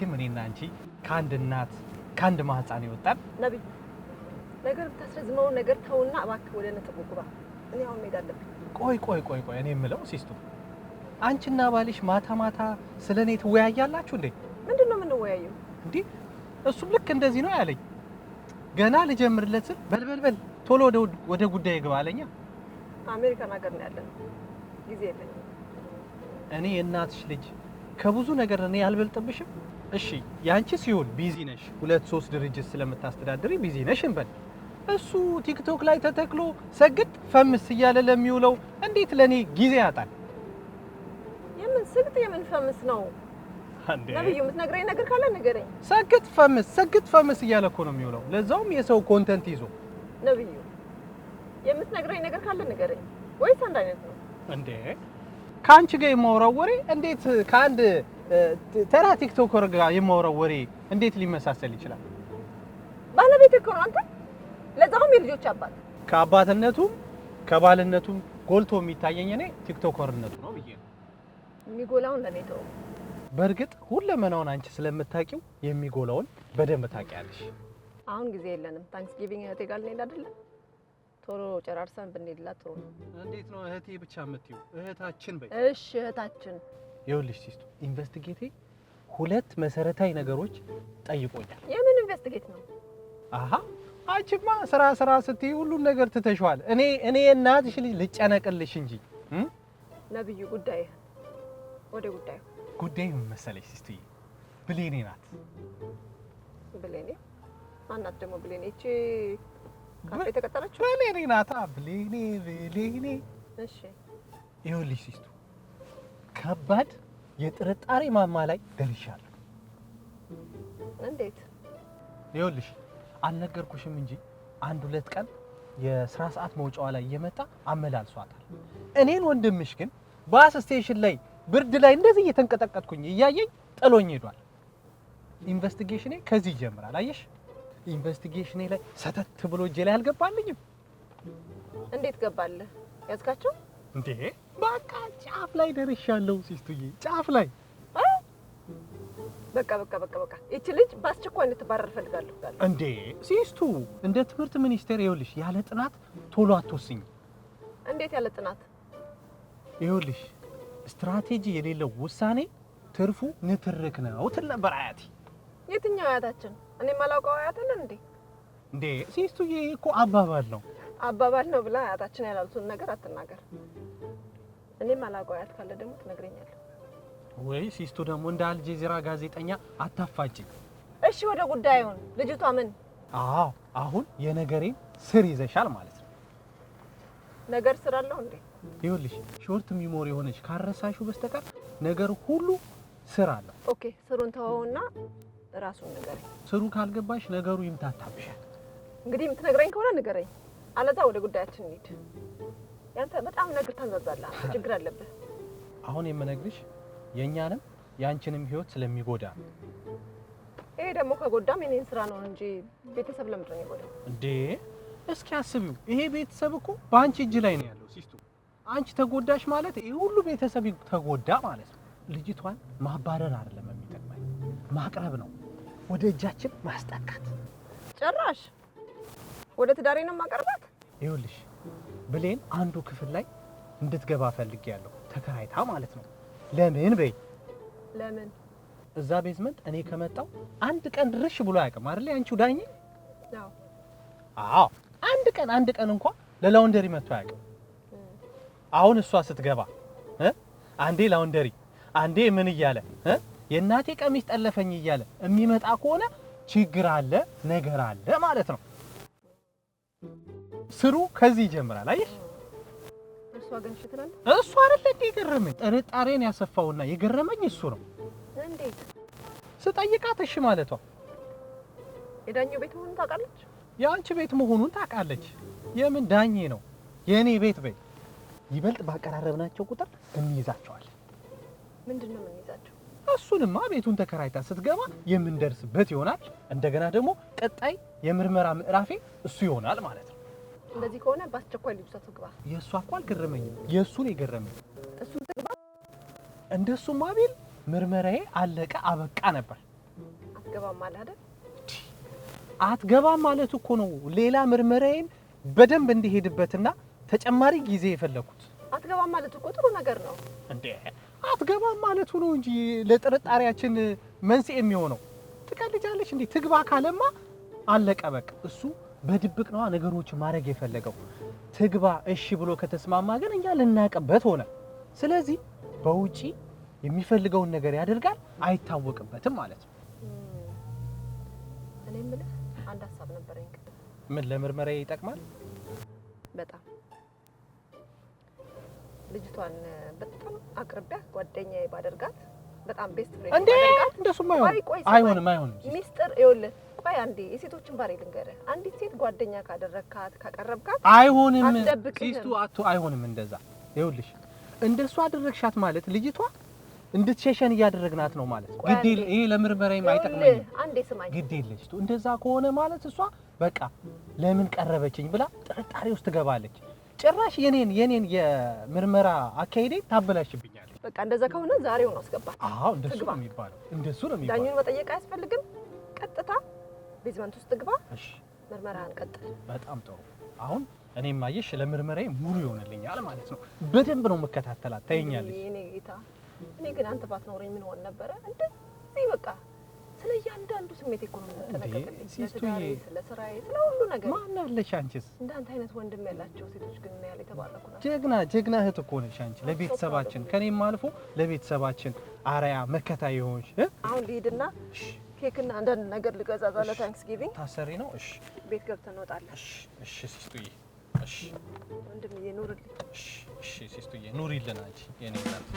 መቼም እኔና አንቺ ከአንድ እናት ከአንድ ማህፀን ይወጣል ነብይ ነገር ብታስረዝመው ነገር ተውና እባክህ ወደ ነጥቡ ግባ እኔ አሁን መሄድ አለብኝ ቆይ እኔ የምለው ሲስቱ አንቺና ባልሽ ማታ ስለኔ ትወያያላችሁ እንዴ ምንድነው የምንወያየው እንዴ እሱም ልክ እንደዚህ ነው ያለኝ ገና ልጀምርለት ስል በልበል ቶሎ ወደ ጉዳይ ግባ አለኛ አሜሪካን ሀገር ነው ያለነው ጊዜ የለኝም እኔ የእናትሽ ልጅ ከብዙ ነገር እኔ ያልበልጥብሽም እሺ ያንቺ ሲሆን ቢዚ ነሽ 2-3 ድርጅት ስለምታስተዳድሪ ቢዚ ነሽ እንበል እሱ ቲክቶክ ላይ ተተክሎ ሰግጥ ፈምስ እያለ ለሚውለው እንዴት ለኔ ጊዜ ያጣል የምን ስግጥ የምን ፈምስ ነው አንዴ ነብዩ የምትነግረኝ ነገር ካለ ንገረኝ ሰግጥ ፈምስ እያለ እኮ ነው የሚውለው ለዛውም የሰው ኮንተንት ይዞ ነብዩ የምትነግረኝ ነገር ካለ ንገረኝ ወይስ አንድ አይነት ነው እንዴ ካንቺ ጋር የማወራው ወሬ እንዴት ካንድ ተራ ቲክቶከር ጋር የማወራው ወሬ እንዴት ሊመሳሰል ይችላል ባለቤት እኮ ነው አንተ ለዛውም የልጆች አባት ከአባትነቱም ከባልነቱም ጎልቶ የሚታየኝ እኔ ቲክቶከርነቱ ነው ብዬ ነው የሚጎላውን ለኔ ተው በርግጥ ሁለመናውን አንቺ ስለምታቂው የሚጎላውን በደንብ ታቂያለሽ አሁን ጊዜ የለንም ታንክስጊቪንግ እህቴ ጋር እንሄድ አይደል ቶሎ ጨራርሰን ብንሄድላት ጥሩ ነው እንዴት ነው እህቴ ብቻ የምትይው እህታችን በይ እሺ እህታችን ይኸውልሽ ሲስቱ ኢንቨስቲጌቴ ሁለት መሰረታዊ ነገሮች ጠይቆኛል የምን ኢንቨስቲጌት ነው አሃ አንቺማ ስራ ስትይ ሁሉን ነገር ትተሽዋል እኔ እናትሽ ልጅ ልጨነቅልሽ እንጂ ነብዩ ጉዳይ ወደ ጉዳዩ ምን መሰለሽ ሲስቱዬ ብሌኔ ናት ብሌኔ ማናት ደግሞ ብሌኔ እቺ ካፌ ተቀጠረችው ብሌኔ ናታ ብሌኔ እሺ ይኸውልሽ ሲስቱ ከባድ የጥርጣሬ ማማ ላይ ደርሻለሁ እንዴት ይኸውልሽ አልነገርኩሽም እንጂ 1-2 ቀን የስራ ሰዓት መውጫዋ ላይ እየመጣ አመላልሷታል እኔን ወንድምሽ ግን ባስ ስቴሽን ላይ ብርድ ላይ እንደዚህ እየተንቀጠቀጥኩኝ እያየኝ ጥሎኝ ሄዷል ኢንቨስቲጌሽኔ ከዚህ ይጀምራል አየሽ ኢንቨስቲጌሽኔ ላይ ሰተት ብሎ እጄ ላይ አልገባልኝም እንዴት ገባልህ ያዝካቸው እንዴ በቃ ጫፍ ላይ ደርሻለሁ ሲስቱዬ ጫፍ ላይ በቃ እቺ ልጅ በአስቸኳይ እንድትባረር ፈልጋለሁ እንዴ ሲስቱ እንደ ትምህርት ሚኒስቴር ይኸውልሽ ያለ ጥናት ቶሎ አትወስኝ እንዴት ያለ ጥናት ይኸውልሽ ስትራቴጂ የሌለው ውሳኔ ትርፉ ንትርክ ነው ትል ነበር አያቴ የትኛው አያታችን እኔ ማላውቀው አያትን እንዴ ሲስቱዬ እኮ አባባል ነው ብላ አያታችን ያላሉትን ነገር አትናገር እኔ ማላውቀው አያት ካለ ደግሞ ትነግረኛለህ ወይ ሲስቱ ደግሞ እንደ አልጀዚራ ጋዜጠኛ አታፋጭ እሺ ወደ ጉዳዩን ልጅቷ ምን አሁን የነገሬን ስር ይዘሻል ማለት ነው ነገር ስር አለው እንዴ ይኸውልሽ ሾርት ሚሞሪ ሆነሽ ካረሳሹ በስተቀር ነገር ሁሉ ስር አለው ኦኬ ስሩን ተወውና ራሱን ንገረኝ ስሩ ካልገባሽ ነገሩ ይምታታብሻል እንግዲህ የምትነግረኝ ከሆነ ንገረኝ አለዛ ወደ ጉዳያችን እንሂድ ያንተ በጣም ነገር ታንዛዛለህ ችግር አለብህ አሁን የምነግርሽ የኛንም ያንቺንም ህይወት ስለሚጎዳ ይሄ ደግሞ ከጎዳም የኔን ስራ ነው እንጂ ቤተሰብ ለምንድን ነው ይጎዳው እንዴ እስኪ አስቢው ይሄ ቤተሰብ እኮ በአንቺ እጅ ላይ ነው ያለው ሲስቱ አንቺ ተጎዳሽ ማለት ይሄ ሁሉ ቤተሰብ ተጎዳ ማለት ነው ልጅቷን ማባረር አይደለም የሚጠቅመኝ ማቅረብ ነው ወደ እጃችን ማስጠቃት ጭራሽ ወደ ትዳሬ ነው ማቀርባት ይኸውልሽ ብሌን አንዱ ክፍል ላይ እንድትገባ ፈልጊያለሁ ተከራይታ ማለት ነው ለምን እዛ ቤዝመንት እኔ ከመጣው አንድ ቀን ድርሽ ብሎ አያውቅም አይደል አንቺው ዳኝ አዎ አንድ ቀን እንኳን ለላውንደሪ መጥቶ አያውቅም አሁን እሷ ስትገባ አንዴ ላውንደሪ አንዴ ምን እያለ የእናቴ ቀሚስ ጠለፈኝ እያለ የሚመጣ ከሆነ ችግር አለ ነገር አለ ማለት ነው ስሩ ከዚህ ይጀምራል አየሽ እሷ ግን ሽትራል እሷ አይደል የገረመኝ ጥርጣሬን ያሰፋውና የገረመኝ እሱ ነው እንዴት ስጠይቃት እሺ ማለቷ የዳኘው ቤት መሆኑን ታውቃለች የአንቺ ቤት መሆኑን ታውቃለች የምን ዳኜ ነው የኔ ቤት በይ ይበልጥ ባቀራረብናቸው ቁጥር እንይዛቸዋለን ምንድነው የምንይዛቸው እሱንማ ቤቱን ተከራይታ ስትገባ የምንደርስበት ይሆናል እንደገና ደግሞ ቀጣይ የምርመራ ምዕራፌ እሱ ይሆናል ማለት ነው እንደዚህ ከሆነ በአስቸኳይ ልጅቷ ትግባ የእሷ እኮ አልገረመኝም የእሱን የገረመኝ እሱን ትግባ እንደሱማ ቢል ምርመራዬ አለቀ አበቃ ነበር አትገባም አለ አይደል? አትገባም ማለት እኮ ነው ሌላ ምርመራዬን በደንብ እንዲሄድበትና ተጨማሪ ጊዜ የፈለኩት። አትገባም ማለት እኮ ጥሩ ነገር ነው እንዴ። አትገባም ማለቱ ነው እንጂ ለጥርጣሬያችን መንስኤ የሚሆነው። ትቀልጃለሽ እንዴ? ትግባ ካለማ አለቀ በቃ። እሱ በድብቅ ነው ነገሮችን ማድረግ የፈለገው። ትግባ እሺ ብሎ ከተስማማ ግን እኛ ልናቀበት ሆነ። ስለዚህ በውጪ የሚፈልገውን ነገር ያደርጋል፣ አይታወቅበትም ማለት ነው። እኔ የምልህ አንድ ሀሳብ ነበረኝ። ምን ለምርመራ ይጠቅማል? በጣም ልጅቷን በጣም አቅርቢያ ጓደኛዬ ባደርጋት በጣም ቤስት ፍሬንድ እንዴ ባደርጋት እንደሱም አይሆንም። ሚስጥር ይኸውልህ፣ ቆይ አንዴ የሴቶችን ባሬ ልንገርህ። አንዲት ሴት ጓደኛ ካደረግካት ካቀረብካት አይሆንም። አትደብቅህም። ሲስቱ አይሆንም እንደዛ። ይኸውልሽ እንደሱ አደረግሻት ማለት ልጅቷ እንድትሸሸን እያደረግናት ነው ማለት ነው። ግዴ ይሄ ለምርመራዬም አይጠቅመኝም። አንዴ ስማኝ፣ ግዴ ልጅ እንደዛ ከሆነ ማለት እሷ በቃ ለምን ቀረበችኝ ብላ ጥርጣሬ ውስጥ ትገባለች። ጭራሽ የኔን የምርመራ አካሄዴ ታበላሽብኛለች። በቃ እንደዛ ከሆነ ዛሬውን አስገባት። አዎ እንደሱ ነው የሚባለው። ዳኙን መጠየቅ አያስፈልግም። ቀጥታ ቤዝመንት ውስጥ ግባ። እሺ ምርመራህን ቀጥል። በጣም ጥሩ። አሁን እኔም ማየሽ ለምርመራዬ ሙሉ ይሆንልኛል ማለት ነው። በደንብ ነው መከታተላት። ታየኛለሽ። እኔ ጌታ፣ እኔ ግን አንተ ባትኖረኝ ምን ሆነ ነበረ? እንደዚህ በቃ ስለ እያንዳንዱ ስሜት እኮ ነው የምትጠነቀቅልኝ። ስለ ስራዬ፣ ስለ ሁሉ ነገር። ማን አለሽ አንቺስ? እንዳንተ አይነት ወንድም ያላቸው ሴቶች ግን ምን ያህል የተባረኩ ናቸው። ጀግና እህት እኮ ነሽ አንቺ። ለቤተሰባችን ከኔም አልፎ ለቤተሰባችን አርአያ መከታ የሆንሽ። አሁን ልሂድና ኬክና አንዳንድ ነገር ልገዛዛ ለታንክስ ጊቪንግ። ታሰሪ ነው? እሺ ቤት ገብተን እንወጣለን። እሺ ሲስቱዬ። እሺ ወንድምዬ ኑርልኝ። እሺ ሲስቱዬ ኑሪልን አንቺ የኔ እናት።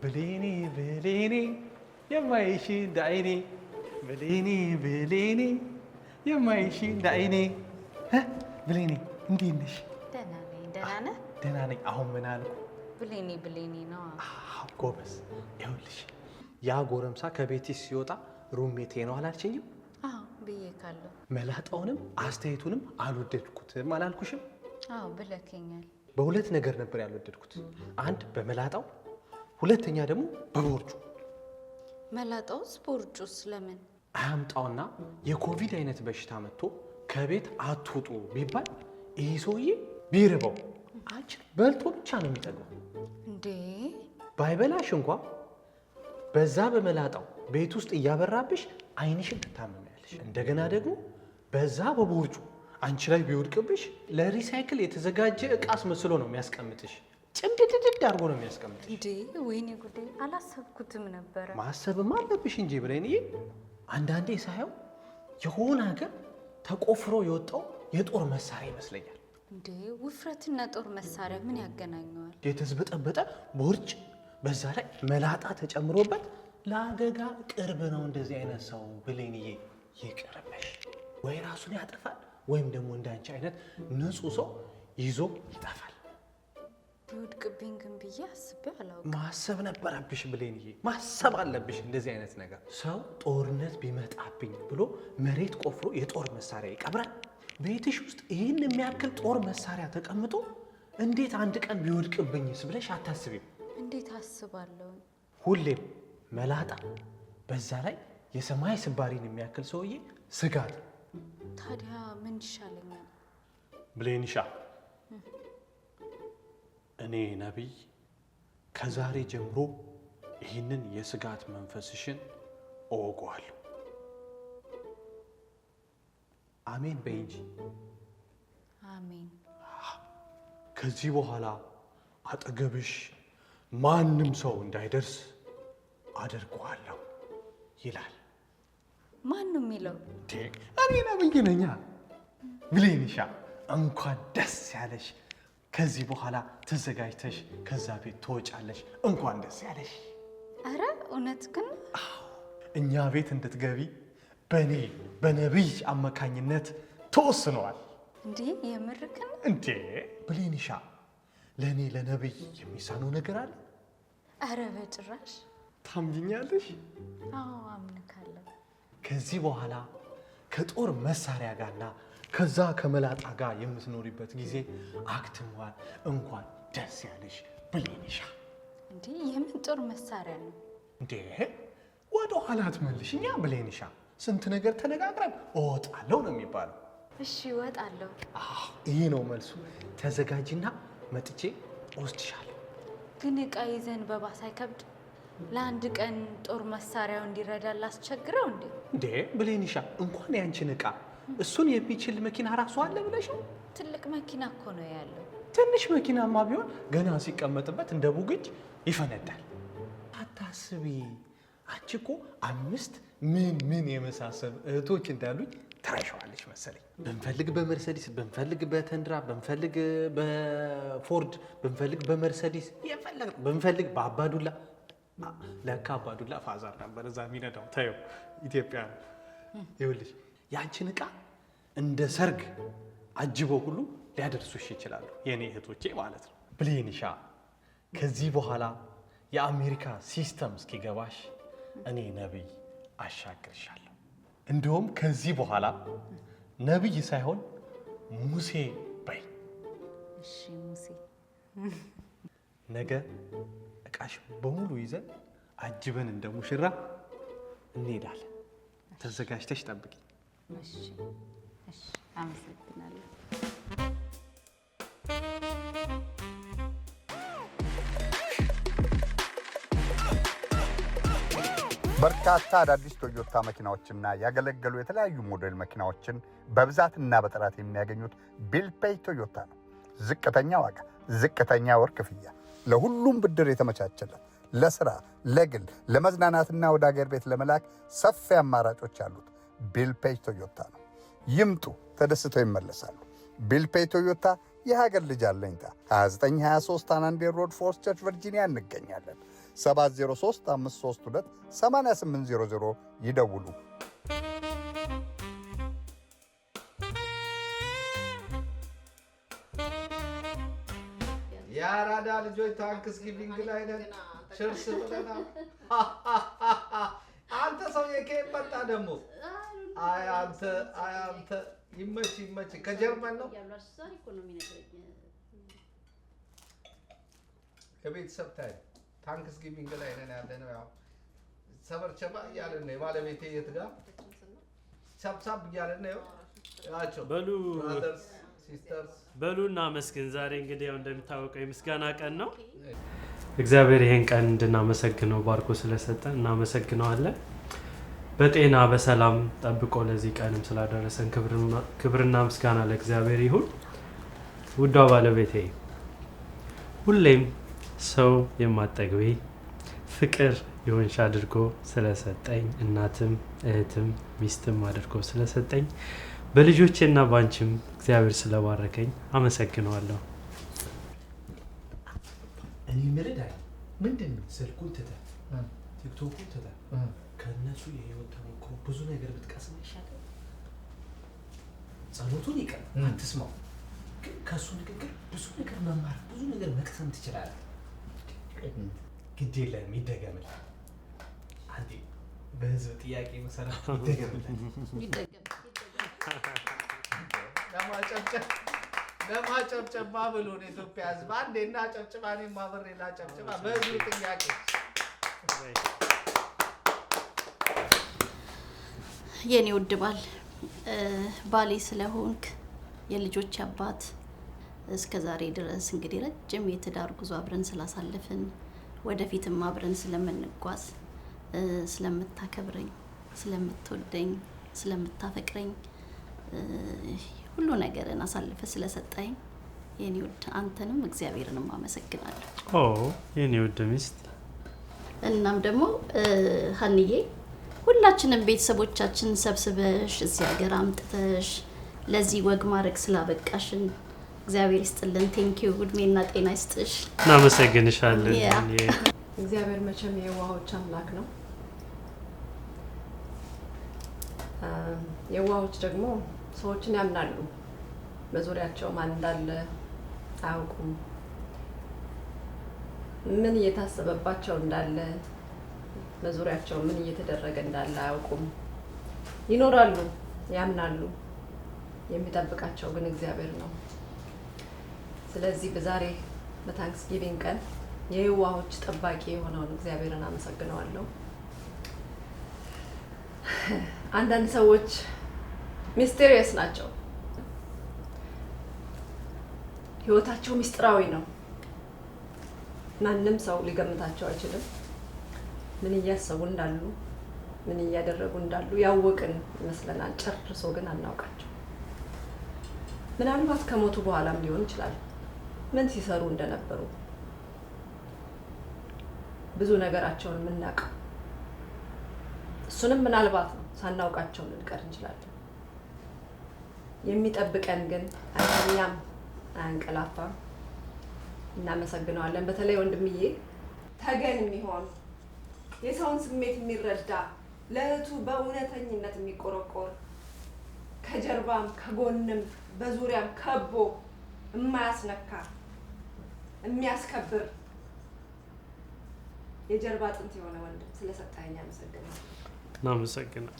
ብሌኔ የማይሽ እንደ አይኔ ብሌኔ የማይሽ እንደ አይኔ። ብሌኔ እንዴት ነሽ? ደህና ነኝ። ደህና ነህ? ደህና ነኝ። አሁን ምን አልኩ? ብሌኔ ነው። ጎበዝ። ይኸውልሽ ያ ጎረምሳ ከቤትሽ ሲወጣ ሩሜቴ ነው አላልሽኝም? አዎ ብዬ ካለሁ። መላጣውንም አስተያየቱንም አልወደድኩትም አላልኩሽም? አዎ ብለከኛል። በሁለት ነገር ነበር ያልወደድኩት። አንድ በመላጣው፣ ሁለተኛ ደግሞ በቦርጩ። መላጣውስ ቦርጩስ ለምን? አያምጣውና የኮቪድ አይነት በሽታ መጥቶ ከቤት አትውጡ ቢባል ይሄ ሰውዬ ቢርበው አንቺን በልቶ ብቻ ነው የሚጠግበው። እንዴ ባይበላሽ እንኳ በዛ በመላጣው ቤት ውስጥ እያበራብሽ አይንሽን ትታመሚያለሽ። እንደገና ደግሞ በዛ በቦርጩ አንቺ ላይ ቢወድቅብሽ ለሪሳይክል የተዘጋጀ እቃ አስመስሎ ነው የሚያስቀምጥሽ። ጭምድድድ አድርጎ ነው የሚያስቀምጥሽ። እንዴ ወይኔ ጉዴ፣ አላሰብኩትም ነበረ። ማሰብም አለብሽ እንጂ ብሌንዬ። አንዳንዴ ሳየው የሆነ ሀገር ተቆፍሮ የወጣው የጦር መሳሪያ ይመስለኛል። እንዴ ውፍረትና ጦር መሳሪያ ምን ያገናኘዋል? የተዝበጠበጠ ቦርጭ በዛ ላይ መላጣ ተጨምሮበት ለአደጋ ቅርብ ነው እንደዚህ አይነት ሰው። ብሌንዬ ይቅርብሽ። ወይ ራሱን ያጠፋል ወይም ደግሞ እንዳንቺ አይነት ንጹህ ሰው ይዞ ይጠፋል። ቢወድቅብኝ ግን ብዬ አስቤ አላውቅም። ማሰብ ነበረብሽ ብሌንዬ፣ ማሰብ አለብሽ እንደዚህ አይነት ነገር። ሰው ጦርነት ቢመጣብኝ ብሎ መሬት ቆፍሮ የጦር መሳሪያ ይቀብራል? ቤትሽ ውስጥ ይህን የሚያክል ጦር መሳሪያ ተቀምጦ እንዴት አንድ ቀን ቢወድቅብኝስ ብለሽ አታስቢም? እንዴት አስባለሁ? ሁሌም መላጣ፣ በዛ ላይ የሰማይ ስባሪን የሚያክል ሰውዬ ስጋት። ታዲያ ምን ይሻለኛል? ብሌንሻ፣ እኔ ነቢይ ከዛሬ ጀምሮ ይህንን የስጋት መንፈስሽን እወገዋለሁ። አሜን በይ እንጂ። አሜን። ከዚህ በኋላ አጠገብሽ ማንም ሰው እንዳይደርስ አደርገዋለሁ ይላል። ማን ነው የሚለው? እኔ ነብይ ነኛ። ብሌንሻ እንኳን ደስ ያለሽ። ከዚህ በኋላ ተዘጋጅተሽ ከዛ ቤት ትወጫለሽ። እንኳን ደስ ያለሽ። አረ እውነት ግን? እኛ ቤት እንድትገቢ በእኔ በነብይ አማካኝነት ተወስኗል። እንዴ የምርክን? እንዴ ብሌንሻ፣ ለእኔ ለነብይ የሚሳነው ነገር አለ? አረ በጭራሽ። ታምኛለሽ? አዎ አምንካለሁ። ከዚህ በኋላ ከጦር መሳሪያ ጋርና ከዛ ከመላጣ ጋር የምትኖሪበት ጊዜ አክትሟል። እንኳን ደስ ያለሽ ብሌንሻ። እንዴ የምን ጦር መሳሪያ ነው እንዴ? ወደ ኋላ ትመልሽኛ ብሌንሻ። ስንት ነገር ተነጋግረን እወጣለሁ ነው የሚባለው። እሺ እወጣለሁ። ይሄ ነው መልሱ። ተዘጋጅና መጥቼ ወስድሻለሁ። ግን እቃ ይዘን በባስ አይከብድ? ለአንድ ቀን ጦር መሳሪያው እንዲረዳ ላስቸግረው እንዴ? እንዴ ብሌንሻ፣ እንኳን ያንቺን እቃ እሱን የሚችል መኪና ራሱ አለ ብለሽ ነው? ትልቅ መኪና እኮ ነው ያለው። ትንሽ መኪናማ ቢሆን ገና ሲቀመጥበት እንደ ቡግጅ ይፈነዳል። አታስቢ። አንቺ እኮ 5 ምን የመሳሰሉ እህቶች እንዳሉኝ ታይሻዋለች መሰለኝ። ብንፈልግ በመርሰዲስ፣ ብንፈልግ በተንድራ፣ ብንፈልግ በፎርድ፣ ብንፈልግ በመርሰዲስ፣ ብንፈልግ በአባዱላ። ለካ አባዱላ ፋዛር ነበር እዛ የሚነዳው። ታየው ኢትዮጵያ ነው። ይኸውልሽ ያንቺን ዕቃ እንደ ሰርግ አጅበው ሁሉ ሊያደርሱሽ ይችላሉ፣ የኔ እህቶቼ ማለት ነው። ብሌንሻ፣ ከዚህ በኋላ የአሜሪካ ሲስተም እስኪገባሽ እኔ ነብይ አሻግርሻለሁ። እንደውም ከዚህ በኋላ ነብይ ሳይሆን ሙሴ በይ። እሺ ሙሴ። ነገ እቃሽ በሙሉ ይዘን አጅበን እንደ ሙሽራ እንሄዳለን። ተዘጋጅተሽ ጠብቂ። እሺ እሺ፣ አመሰግናለሁ። በርካታ አዳዲስ ቶዮታ መኪናዎችና ያገለገሉ የተለያዩ ሞዴል መኪናዎችን በብዛትና በጥራት የሚያገኙት ቢልፔይ ቶዮታ ነው። ዝቅተኛ ዋጋ፣ ዝቅተኛ ወር ክፍያ፣ ለሁሉም ብድር የተመቻቸለት፣ ለስራ፣ ለግል፣ ለመዝናናትና ወደ አገር ቤት ለመላክ ሰፊ አማራጮች አሉት። ቢልፔይ ቶዮታ ነው። ይምጡ፣ ተደስተው ይመለሳሉ። ቢልፔይ ቶዮታ የሀገር ልጅ አለኝታ 2923 አናንዴር ሮድ ፎርስ ቸርች ቨርጂኒያ እንገኛለን። 703-532-8800 ይደውሉ። የአራዳ ልጆች ታንክስ ጊቪንግ ላይ ነን። ችርስ ብለናል። አንተ ሰውዬ ከየት መጣ ደግሞ? አይ አንተ ይመች ከጀርመን ነው። ከቤተሰብ ታይ ታንክስ ጊቪንግ ላይ ነን ያለነው። ያው ሰበርቸባ እያለን ነው። የባለቤቴ የት ጋር ሳብሳብ እያለን ነው ያቸው በሉ ብራዘርስ ሲስተርስ በሉና መስገን። ዛሬ እንግዲህ ያው እንደሚታወቀው የምስጋና ቀን ነው። እግዚአብሔር ይሄን ቀን እንድናመሰግነው ባርኮ ስለሰጠን እናመሰግነዋለን። በጤና በሰላም ጠብቆ ለዚህ ቀንም ስላደረሰን ክብርና ምስጋና ለእግዚአብሔር ይሁን። ውዷ ባለቤቴ ሁሌም ሰው የማጠግቤ ፍቅር የሆንሽ አድርጎ ስለሰጠኝ፣ እናትም እህትም ሚስትም አድርጎ ስለሰጠኝ፣ በልጆቼና ባንቺም እግዚአብሔር ስለባረከኝ አመሰግነዋለሁ። እኔ ምርዳይ ምንድነው ስልኩን ትተህ ቲክቶኩን ትተህ ከነሱ የህይወት ተሞክሮ ብዙ ነገር ብትቀስም ይሻላል። ጸሎቱን ይቀር አትስማው፣ ግን ከሱ ንግግር ብዙ ነገር መማር ብዙ ነገር መቅሰም ትችላለህ። ግድ የለም ይደገምልህ። አንዴ በህዝብ ጥያቄ መሰረት ይደገምልህ። ለማጨብጨብ ብሎን የኢትዮጵያ ህዝብ አንዴ እናጨብጭባ። እኔም አብሬ ላጨብጭባ በህዝብ ጥያቄ። የኔ ውድ ባሌ ስለሆንክ የልጆች አባት እስከ ዛሬ ድረስ እንግዲህ ረጅም የትዳር ጉዞ አብረን ስላሳለፍን ወደፊትም አብረን ስለምንጓዝ ስለምታከብረኝ፣ ስለምትወደኝ፣ ስለምታፈቅረኝ ሁሉ ነገርን አሳልፈ ስለሰጠኝ የኔ ውድ አንተንም እግዚአብሔርንም አመሰግናለሁ። የኔ ውድ ሚስት። እናም ደግሞ ሀንዬ ሁላችንም ቤተሰቦቻችን ሰብስበሽ እዚህ ሀገር አምጥተሽ ለዚህ ወግ ማድረግ ስላበቃሽን እግዚአብሔር ይስጥልን። ቴንኪዩ። እድሜና ጤና ይስጥሽ። እናመሰግንሻለን። እግዚአብሔር መቼም የዋሆች አምላክ ነው። የዋሆች ደግሞ ሰዎችን ያምናሉ። በዙሪያቸው ማን እንዳለ አያውቁም። ምን እየታሰበባቸው እንዳለ በዙሪያቸው ምን እየተደረገ እንዳለ አያውቁም። ይኖራሉ፣ ያምናሉ። የሚጠብቃቸው ግን እግዚአብሔር ነው። ስለዚህ በዛሬ በታንክስጊቪንግ ቀን የየዋሆች ጠባቂ የሆነውን እግዚአብሔርን አመሰግነዋለሁ። አንዳንድ ሰዎች ሚስቴሪየስ ናቸው። ህይወታቸው ሚስጥራዊ ነው። ማንም ሰው ሊገምታቸው አይችልም። ምን እያሰቡ እንዳሉ፣ ምን እያደረጉ እንዳሉ ያወቅን ይመስለናል። ጨርሶ ግን አናውቃቸው። ምናልባት ከሞቱ በኋላም ሊሆን ይችላል ምን ሲሰሩ እንደነበሩ ብዙ ነገራቸውን የምናውቀው። እሱንም ምናልባት ነው ሳናውቃቸው ልንቀር እንችላለን። የሚጠብቀን ግን አይተኛም፣ አያንቀላፋም። እናመሰግነዋለን። በተለይ ወንድምዬ ተገን የሚሆን የሰውን ስሜት የሚረዳ ለእህቱ በእውነተኝነት የሚቆረቆር ከጀርባም ከጎንም በዙሪያም ከቦ የማያስነካ የሚያስከብር የጀርባ አጥንት የሆነ ወንድም ስለሰጣኝ አመሰግናለሁ። እናመሰግናለን።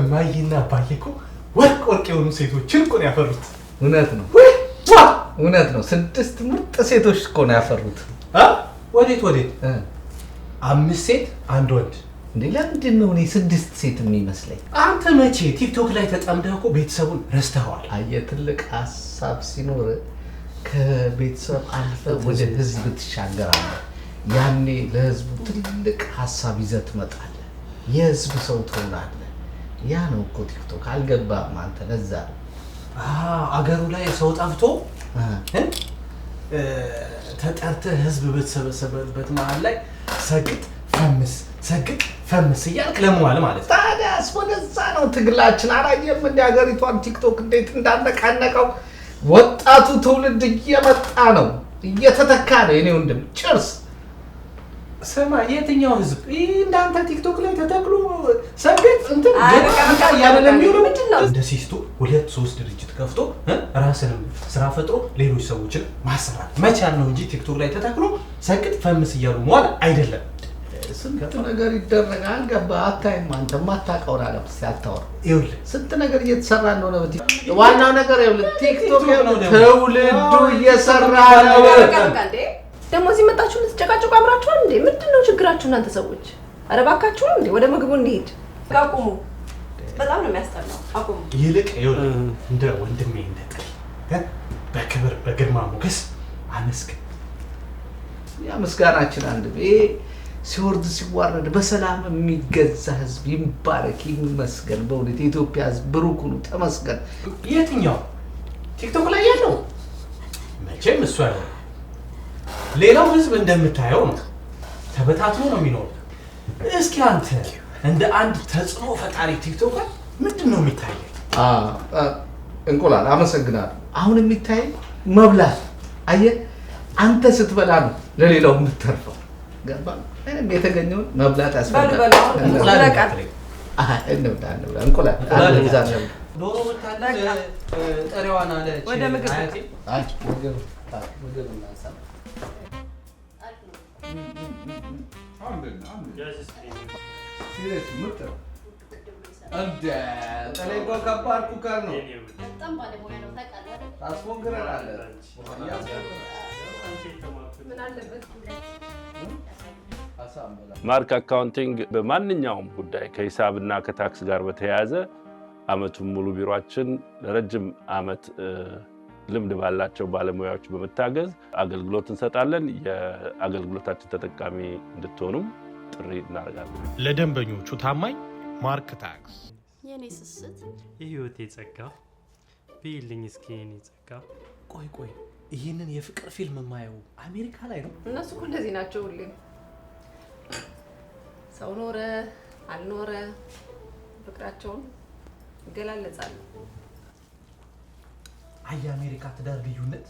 እማዬና አባዬ እኮ ወርቅ የሆኑ ሴቶችን እኮ ነው ያፈሩት። እውነት ነው፣ እውነት ነው። 6 ምርጥ ሴቶች እኮ ነው ያፈሩት። ወዴት 5 ሴት 1 ወንድ። እንዴ ለምንድን ነው እኔ 6 ሴት የሚመስለኝ? አንተ መቼ ቲክቶክ ላይ ተጠምደህ እኮ ቤተሰቡን ረስተዋል። አየህ፣ ትልቅ ሀሳብ ሲኖር ከቤተሰብ አልፈ ወደ ህዝብ ትሻገራለህ። ያኔ ለህዝቡ ትልቅ ሀሳብ ይዘህ ትመጣለህ። የህዝብ ሰው ትሆናለህ። ያ ነው እኮ ቲክቶክ። አልገባህም አንተ። ለዛ ነው አገሩ ላይ ሰው ጠፍቶ ተጠርተህ ህዝብ በተሰበሰበበት መሀል ላይ ሰግጥ ፈምስ እያልክ ለመዋል ማለት ነው። ታዲያስ ወደዛ ነው ትግላችን። አላየህም እንደ ሀገሪቷን ቲክቶክ እንዴት እንዳነቃነቀው? ወጣቱ ትውልድ እየመጣ ነው፣ እየተተካ ነው። የኔ ወንድም ጭርስ ስማ፣ የትኛው ህዝብ እንዳንተ ቲክቶክ ላይ ተተክሎ ሰግጥ እንትን እያለ ለሚሆነው እንደ ሲስቱ 2-3 ድርጅት ከፍቶ ራስንም ስራ ፈጥሮ ሌሎች ሰዎችን ማሰራት መቻል ነው እንጂ ቲክቶክ ላይ ተተክሎ ሰግጥ ፈምስ እያሉ መዋል አይደለም። ስንት ነገር ይደረጋል። ገባህ? አታይም አንተ? የማታውቀውን አለም ሲያታወራ ይኸውልህ ስንት ነገር እየተሰራ እንደሆነ ዋናው ነገር ይኸውልህ ቲክቶክ ትውልዱ እየሰራ ነው። ደግሞ እዚህ መጣችሁ ልትጨቃጨቁ አምራችኋል እንዴ? ምንድነው ችግራችሁ እናንተ ሰዎች? ኧረ እባካችሁ እንዴ ወደ ምግቡ እንሂድ። አቁሙ። በጣም ነው የሚያስጠላው። አቁሙ። ይልቅ ይኸውልህ እንደ ወንድሜ እንደ ጥሪ በክብር በግርማ ሞገስ አመስግን። ያ ምስጋናችን አንድ ይሄ ሲወርድ ሲዋረድ በሰላም የሚገዛ ህዝብ ይባረክ ይመስገን። በእውነት የኢትዮጵያ ህዝብ ብሩክ ሁኑ፣ ተመስገን። የትኛው ቲክቶክ ላይ ያለው መቼም እሱ አይሆንም። ሌላው ህዝብ እንደምታየው ነው፣ ተበታትኖ ነው የሚኖር። እስኪ አንተ እንደ አንድ ተጽዕኖ ፈጣሪ ቲክቶክ ምንድን ነው የሚታየው? እንቁላል አመሰግናለሁ። አሁን የሚታየው መብላት። አየህ አንተ ስትበላ ነው ለሌላው የምትተርፈው። ገባህ? እኔም የተገኘውን መብላት ያስፈልጋል። እንቁላል ዶሮ ብታለች ጥሬዋን አለች። ወደ ምግብ ከባድ ኩከር ነው። በጣም ባለሙያ ነው ታውቃለህ። ታስሞግረናለህ። ምን አለበት? ማርክ አካውንቲንግ በማንኛውም ጉዳይ ከሂሳብና ከታክስ ጋር በተያያዘ አመቱን ሙሉ ቢሮአችን ለረጅም አመት ልምድ ባላቸው ባለሙያዎች በመታገዝ አገልግሎት እንሰጣለን። የአገልግሎታችን ተጠቃሚ እንድትሆኑም ጥሪ እናደርጋለን። ለደንበኞቹ ታማኝ ማርክ ታክስ። የኔ ስስት የህይወቴ ጸጋ ቢልኝ እስኪ የኔ ጸጋ። ቆይ ይህንን የፍቅር ፊልም የማየው አሜሪካ ላይ ነው? እነሱ እኮ እንደዚህ ናቸው ሁሌም። ሰው ኖረ አልኖረ ፍቅራቸውን ይገላለጻሉ። አይ የአሜሪካ ትዳር ልዩነት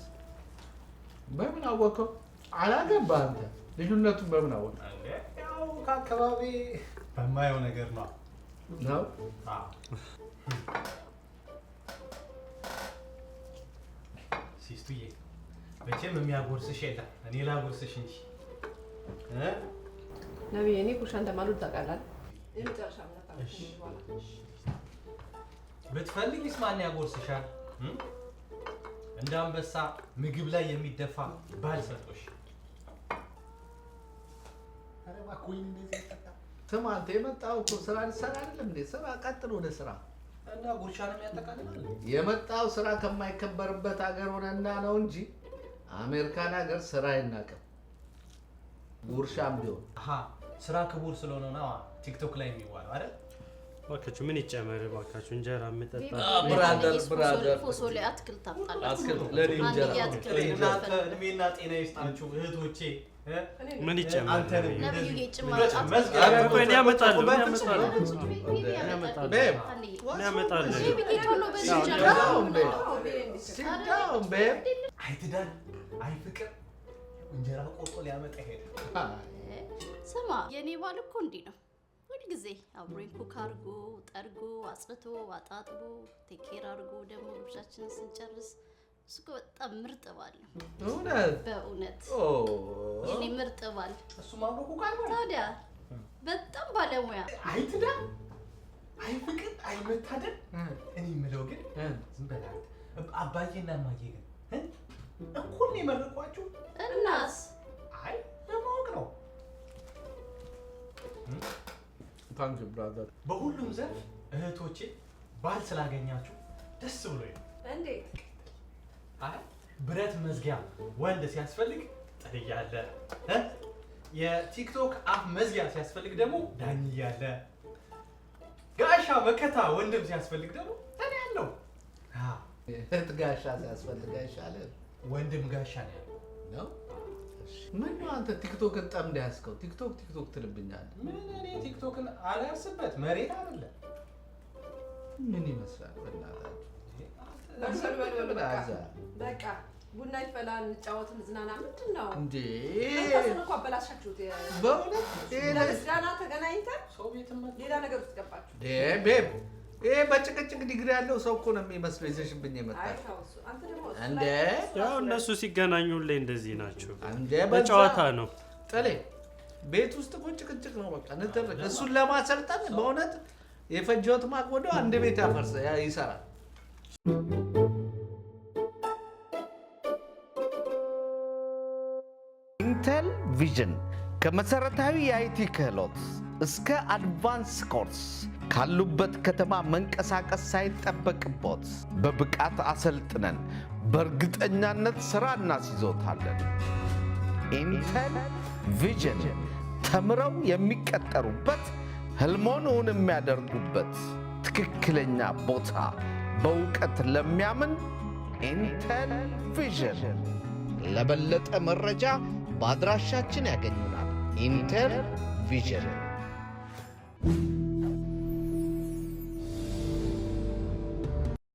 በምን አወቀው? አላገባህ አንተ። ልዩነቱን በምን አወቀው? ያው ከአካባቢ በማየው ነገር ነው። ሲስቱዬ መቼም የሚያጎርስሽ የለም እኔ ላጎርስሽ እንጂ ነብዬ እኔ ኩሻ እንደማልወድ ታውቃለህ የመጨረሻ ምናምን ብትፈልጊስ ማን ያጎርስሻል እንደ አንበሳ ምግብ ላይ የሚደፋ ባል ሰጥቶሽ ኧረ እባክህ እንደዚህ ስማ አንተ የመጣው እኮ ስራ ልትሰራ አይደለም እንዴ ስራ ቀጥል ወደ ስራ እና ጉርሻ ነው የሚያጠቃልላል የመጣው ስራ ከማይከበርበት ሀገር ሆነና ነው እንጂ አሜሪካን ሀገር ስራ አይናቅም ጉርሻም ቢሆን ስራ ክቡር ስለሆነ ነው ቲክቶክ ላይ የሚዋለው አይደል እባካችሁ ምን ይጨመር እባካችሁ እንጀራ የምጠጣ ብራዘር ፎሶሌ አትክልት አጣላ አትክልት ለኔ እንጀራ እናንተ እድሜና ጤና ይስጣችሁ እህቶቼ ምን ይጨመር ነብዩ የጭማሪ ምን ያመጣሉ አይትዳል አይ ፍቅር እንጀራ ቆርጦ ሊያመጣ ሄደ ስማ የኔ ባል እኮ እንዲህ ነው ሁልጊዜ አብሮኝ ኩክ አድርጎ ጠርጎ አጽድቶ አጣጥቦ ቴኬር አድርጎ ደግሞ ልብሳችንን ስንጨርስ እሱ እኮ በጣም ምርጥ ባል ነው በእውነት የኔ ምርጥ ባል እሱ ማብሮ ኩክ አድርጎ ታዲያ በጣም ባለሙያ አይትዳል አይ ፍቅር አይ መታደል እኔ የምለው ግን ዝም በላ አባዬና እማዬ ግን እኩል ነው የመረቋችሁ እናስ አይ ለማወቅ ነው ታንክ ብራዘር በሁሉም ዘርፍ እህቶቼ ባል ስላገኛችሁ ደስ ብሎኝ እንዴት አይ ብረት መዝጊያ ወንድ ሲያስፈልግ ጥልያ አለ የቲክቶክ አፕ መዝጊያ ሲያስፈልግ ደግሞ ዳንያ አለ ጋሻ መከታ ወንድም ሲያስፈልግ ደግሞ እኔ አለው እህት ጋሻ ሲያስፈልግ አይሻለ ወንድም ጋሻ ነው ያለው ነው ምን ነው አንተ ቲክቶክን ጠምደህ ያዝከው ቲክቶክ ትልብኛለህ ምን እኔ ቲክቶክን አላስበት መሬት አይደለ ምን ይመስላል በእናትህ በቃ ቡና ይፈላ እንጫወት እንዝናና ምንድነው እንዴ ታሰነ እኮ አበላሻችሁት በእውነት ለምስጋና ተገናኝተን ሰው ቤትም ሌላ ነገር ውስጥ ገባችሁ ቤብ ይሄ በጭቅጭቅ ዲግሪ ያለው ሰው እኮ ነው የሚመስለው ይዘሽብኝ የመጣው አንተ ደግሞ እንዴ ያው እነሱ ሲገናኙ ላይ እንደዚህ ናቸው እንዴ በጨዋታ ነው ጥሌ ቤት ውስጥ እኮ ጭቅጭቅ ነው በቃ ንተረክ እሱን ለማሰልጠን በእውነት የፈጀሁት ማቆዶ አንድ ቤት ይሰራል ኢንቴል ቪዥን ከመሰረታዊ የአይቲ ክህሎት እስከ አድቫንስ ኮርስ ካሉበት ከተማ መንቀሳቀስ ሳይጠበቅቦት በብቃት አሰልጥነን በእርግጠኛነት ሥራ እናስይዞታለን። ኢንቴል ቪዥን ተምረው የሚቀጠሩበት ህልሞን እውን የሚያደርጉበት ትክክለኛ ቦታ በእውቀት ለሚያምን ኢንቴል ቪዥን። ለበለጠ መረጃ በአድራሻችን ያገኙናል። ኢንቴል ቪዥን